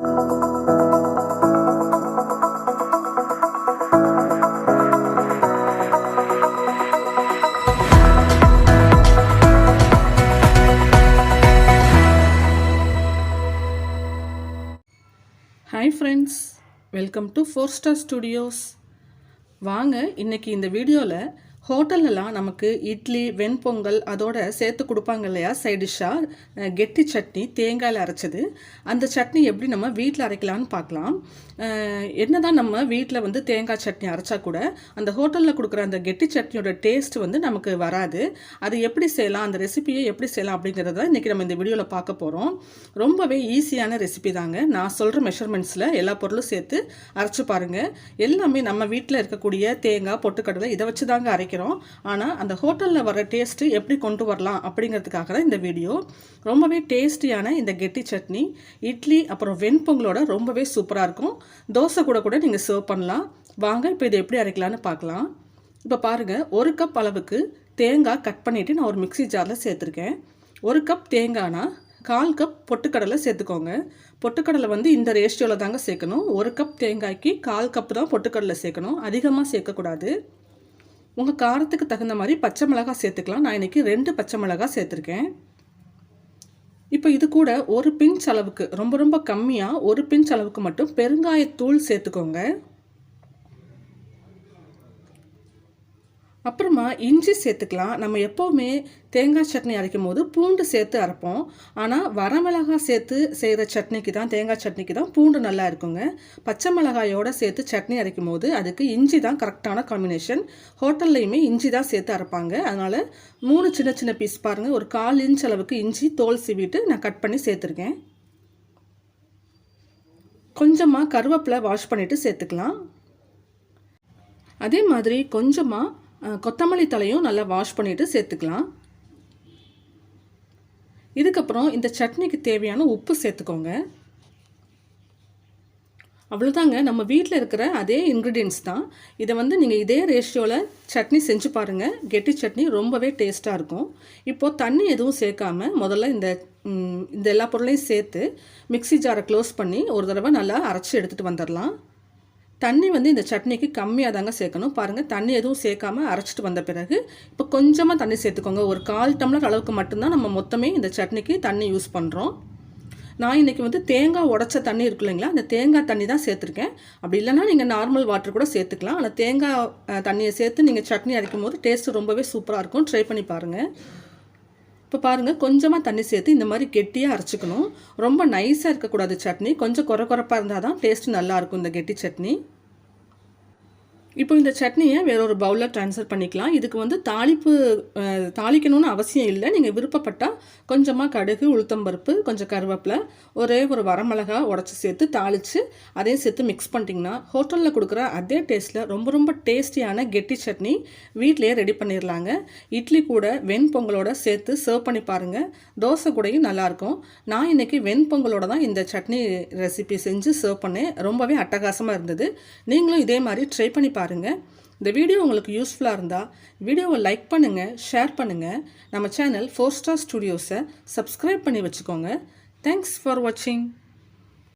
Hi friends, welcome to 4-Star Studios. வாங்க இன்னைக்கு இந்த வீடியோவில் ஹோட்டல்லலாம் நமக்கு இட்லி வெண்பொங்கல் அதோட சேர்த்து கொடுப்பாங்க இல்லையா சைட் டிஷ்ஷாக கெட்டி சட்னி தேங்காயில் அரைச்சது. அந்த சட்னி எப்படி நம்ம வீட்டில் அரைக்கலான்னு பார்க்கலாம். என்னதான் நம்ம வீட்டில் வந்து தேங்காய் சட்னி அரைச்சா கூட அந்த ஹோட்டலில் கொடுக்குற அந்த கெட்டி சட்னியோட டேஸ்ட் வந்து நமக்கு வராது. அது எப்படி செய்யலாம், அந்த ரெசிபியை எப்படி செய்யலாம் அப்படிங்கிறத இன்றைக்கி நம்ம இந்த வீடியோவில் பார்க்க போகிறோம். ரொம்பவே ஈஸியான ரெசிபி தாங்க. நான் சொல்கிற மெஷர்மெண்ட்ஸில் எல்லா பொருளும் சேர்த்து அரைச்சி பாருங்கள். எல்லாமே நம்ம வீட்டில் இருக்கக்கூடிய தேங்காய் பொட்டுக்கடலை இதை வச்சு தாங்க அரைக்கிறோம். ஆனால் அந்த ஹோட்டலில் வர டேஸ்ட்டு எப்படி கொண்டு வரலாம் அப்படிங்கிறதுக்காக தான் இந்த வீடியோ. ரொம்பவே டேஸ்டியான இந்த கெட்டி சட்னி இட்லி அப்புறம் வெண்பொங்கலோட ரொம்பவே சூப்பராக இருக்கும். தோசை கூட நீங்கள் சர்வ் பண்ணலாம். வாங்க இப்போ இதை எப்படி அரைக்கலான்னு பார்க்கலாம். இப்போ பாருங்கள், 1 கப் அளவுக்கு தேங்காய் கட் பண்ணிவிட்டு நான் ஒரு மிக்ஸி ஜாரில் சேர்த்துருக்கேன். 1 கப் தேங்காய்னா 1/4 கப் பொட்டுக்கடலை சேர்த்துக்கோங்க. பொட்டுக்கடலை வந்து இந்த ரேஷியோவில் தாங்க சேர்க்கணும். 1 கப் தேங்காய்க்கு 1/4 கப் தான் பொட்டுக்கடலை சேர்க்கணும். அதிகமாக சேர்க்கக்கூடாது. உங்கள் காரத்துக்கு தகுந்த மாதிரி பச்சை மிளகாய் சேர்த்துக்கலாம். நான் இன்றைக்கி 2 பச்சை மிளகாய் சேர்த்துருக்கேன். இப்போ இது கூட ஒரு பிஞ்ச் அளவுக்கு, ரொம்ப கம்மியாக ஒரு பிஞ்ச் அளவுக்கு மட்டும் பெருங்காயத்தூள் சேர்த்துக்கோங்க. அப்புறமா இஞ்சி சேர்த்துக்கலாம். நம்ம எப்போவுமே தேங்காய் சட்னி அரைக்கும் போது பூண்டு சேர்த்து அரைப்போம். ஆனால் வரமிளகாய் சேர்த்து செய்கிற சட்னிக்கு தான், தேங்காய் சட்னிக்கு தான் பூண்டு நல்லா இருக்குங்க. பச்சை மிளகாயோடு சேர்த்து சட்னி அரைக்கும் போது அதுக்கு இஞ்சி தான் கரெக்டான காம்பினேஷன். ஹோட்டல்லையுமே இஞ்சி தான் சேர்த்து அரைப்பாங்க. அதனால் 3 சின்ன பீஸ் பாருங்கள், ஒரு 1/4 இன்ச் அளவுக்கு இஞ்சி தோல் சீவிட்டு நான் கட் பண்ணி சேர்த்துருக்கேன். கொஞ்சமாக கருவேப்பிலை வாஷ் பண்ணிவிட்டு சேர்த்துக்கலாம். அதே மாதிரி கொஞ்சமாக கொத்தமல்லி தலையும் நல்லா வாஷ் பண்ணிவிட்டு சேர்த்துக்கலாம். இதுக்கப்புறம் இந்த சட்னிக்கு தேவையான உப்பு சேர்த்துக்கோங்க. அவ்வளோதாங்க, நம்ம வீட்டில் இருக்கிற அதே இன்க்ரீடியன்ஸ் தான். இதை வந்து நீங்கள் இதே ரேஷியோவில் சட்னி செஞ்சு பாருங்கள். கெட்டி சட்னி ரொம்பவே டேஸ்ட்டாக இருக்கும். இப்போது தண்ணி எதுவும் சேர்க்காம முதல்ல இந்த எல்லா பொருளையும் சேர்த்து மிக்ஸி ஜாரை க்ளோஸ் பண்ணி ஒரு தடவை நல்லா அரைச்சி எடுத்துகிட்டு வந்துடலாம். தண்ணி வந்து இந்த சட்னிக்கு கம்மியாக தாங்க சேர்க்கணும். பாருங்கள், தண்ணி எதுவும் சேர்க்காமல் அரைச்சிட்டு வந்த பிறகு இப்போ கொஞ்சமாக தண்ணி சேர்த்துக்கோங்க. ஒரு 1/4 டம்ளர் அளவுக்கு மட்டும்தான் நம்ம மொத்தமே இந்த சட்னிக்கு தண்ணி யூஸ் பண்ணுறோம். நான் இன்றைக்கி வந்து தேங்காய் உடச்ச தண்ணி இருக்கு இல்லைங்களா, அந்த தேங்காய் தண்ணி தான் சேர்த்துருக்கேன். அப்படி இல்லைனா நீங்கள் நார்மல் வாட்டர் கூட சேர்த்துக்கலாம். ஆனால் தேங்காய் தண்ணியை சேர்த்து நீங்கள் சட்னி அரைக்கும் போது டேஸ்ட்டு ரொம்பவே சூப்பராக இருக்கும். ட்ரை பண்ணி பாருங்கள். இப்போ பாருங்கள், கொஞ்சமாக தண்ணி சேர்த்து இந்த மாதிரி கெட்டியாக அரைச்சிக்கணும். ரொம்ப நைஸாக இருக்கக்கூடாது சட்னி. கொஞ்சம் குறப்பாக இருந்தால் தான் டேஸ்ட்டு நல்லாயிருக்கும் இந்த கெட்டி சட்னி. இப்போ இந்த சட்னியை வேறொரு பவுலில் ட்ரான்ஸ்ஃபர் பண்ணிக்கலாம். இதுக்கு வந்து தாளிக்கணும்னு அவசியம் இல்லை. நீங்கள் விருப்பப்பட்டால் கொஞ்சமாக கடுகு, உளுத்தம்பருப்பு, கொஞ்சம் கருவேப்பிலை, ஒரே ஒரு வரமிளகா உடச்சி சேர்த்து தாளித்து அதையும் சேர்த்து மிக்ஸ் பண்ணிட்டீங்கன்னா ஹோட்டலில் கொடுக்குற அதே டேஸ்ட்டில் ரொம்ப டேஸ்டியான கெட்டி சட்னி வீட்டிலேயே ரெடி பண்ணிடலாங்க. இட்லி கூட வெண்பொங்கலோட சேர்த்து சர்வ் பண்ணி பாருங்கள். தோசை கூடயும் நல்லாயிருக்கும். நான் இன்றைக்கி வெண்பொங்கலோட தான் இந்த சட்னி ரெசிபி செஞ்சு சர்வ் பண்ணேன். ரொம்பவே அட்டகாசமாக இருந்தது. நீங்களும் இதே மாதிரி ட்ரை பண்ணி பாருங்கள். இந்த வீடியோ உங்களுக்கு யூஸ்ஃபுல்லாக இருந்தால் வீடியோவை லைக் பண்ணுங்கள், ஷேர் பண்ணுங்கள். நம்ம சேனல் 4-Star Studios-ஐ சப்ஸ்கிரைப் பண்ணி வச்சுக்கோங்க. தேங்க்ஸ் ஃபார் வாட்சிங்.